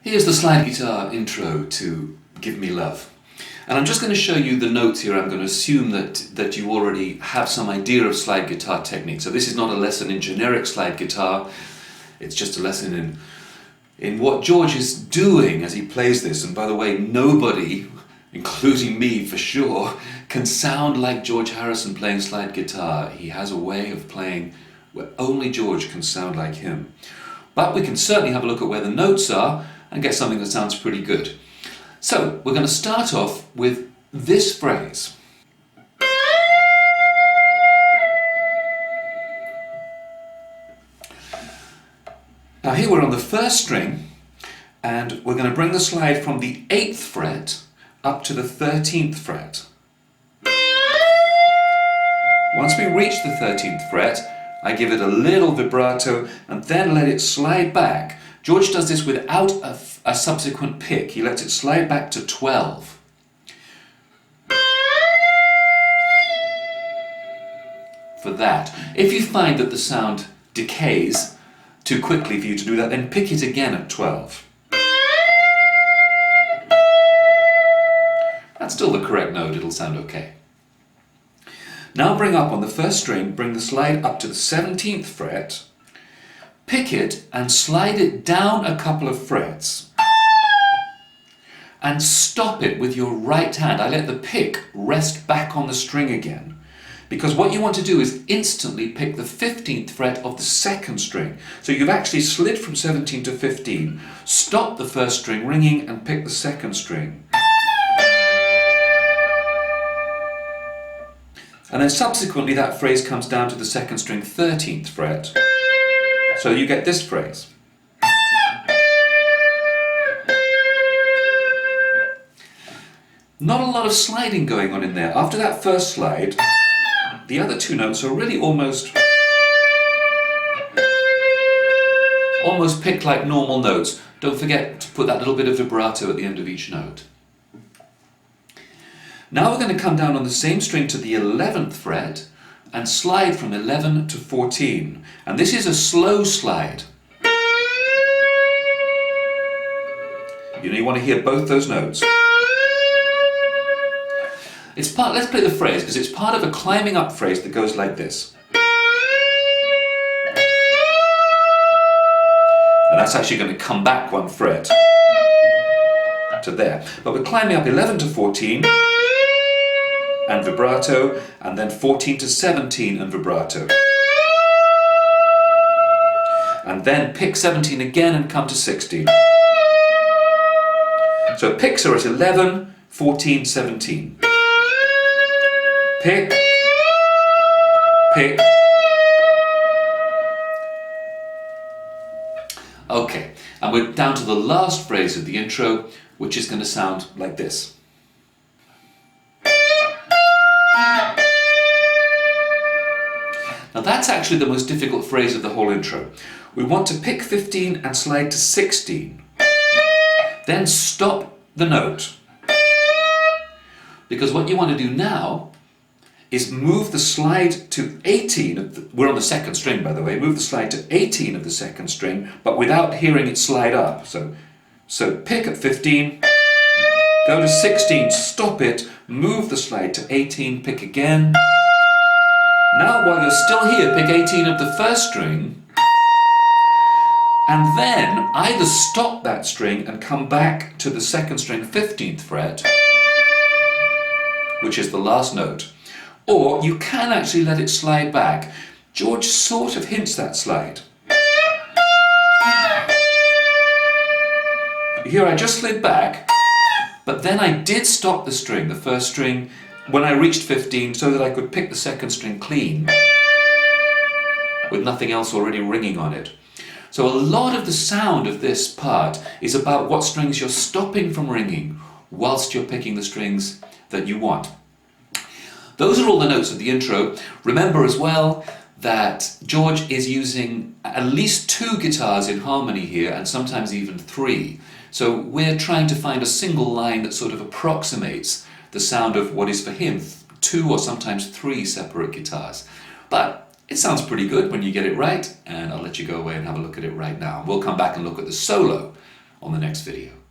Here's the slide guitar intro to Give Me Love. And I'm just going to show you the notes here. I'm going to assume that you already have some idea of slide guitar technique. So this is not a lesson in generic slide guitar. It's just a lesson in what George is doing as he plays this. And by the way, nobody, including me for sure, can sound like George Harrison playing slide guitar. He has a way of playing where only George can sound like him. But we can certainly have a look at where the notes are and get something that sounds pretty good. So we're going to start off with this phrase. Now here we're on the first string, and we're going to bring the slide from the 8th fret up to the 13th fret. Once we reach the 13th fret, I give it a little vibrato and then let it slide back. George does this without a subsequent pick. He lets it slide back to 12. For that. If you find that the sound decays too quickly for you to do that, then pick it again at 12. That's still the correct note, it'll sound okay. Now bring up on the first string, bring the slide up to the 17th fret, pick it and slide it down a couple of frets and stop it with your right hand. I let the pick rest back on the string again, because what you want to do is instantly pick the 15th fret of the second string. So you've actually slid from 17 to 15, stop the first string ringing and pick the second string. And then subsequently that phrase comes down to the second string 13th fret. So you get this phrase. Not a lot of sliding going on in there. After that first slide, the other two notes are really almost picked like normal notes. Don't forget to put that little bit of vibrato at the end of each note. Now we're going to come down on the same string to the 11th fret and slide from 11 to 14. And this is a slow slide. You want to hear both those notes. Let's play the phrase, because it's part of a climbing up phrase that goes like this. And that's actually going to come back one fret to there. But we're climbing up 11 to 14 and vibrato, and then 14 to 17 and vibrato. And then pick 17 again and come to 16. So picks are at 11, 14, 17. Pick, pick. Okay, and we're down to the last phrase of the intro, which is going to sound like this. Now that's actually the most difficult phrase of the whole intro. We want to pick 15 and slide to 16. Then stop the note. Because what you want to do now is move the slide to 18, we're on the second string by the way, move the slide to 18 of the second string, but without hearing it slide up. So pick at 15, go to 16, stop it, move the slide to 18, pick again. Now while you're still here, pick 18 of the first string, and then either stop that string and come back to the second string 15th fret, which is the last note, or you can actually let it slide back. George sort of hints that slide. Here I just slid back, but then I did stop the string, the first string, when I reached 15, so that I could pick the second string clean with nothing else already ringing on it. So a lot of the sound of this part is about what strings you're stopping from ringing whilst you're picking the strings that you want. Those are all the notes of the intro. Remember as well that George is using at least 2 guitars in harmony here, and sometimes even 3. So we're trying to find a single line that sort of approximates the sound of what is for him 2 or sometimes 3 separate guitars. But it sounds pretty good when you get it right, and I'll let you go away and have a look at it right now. We'll come back and look at the solo on the next video.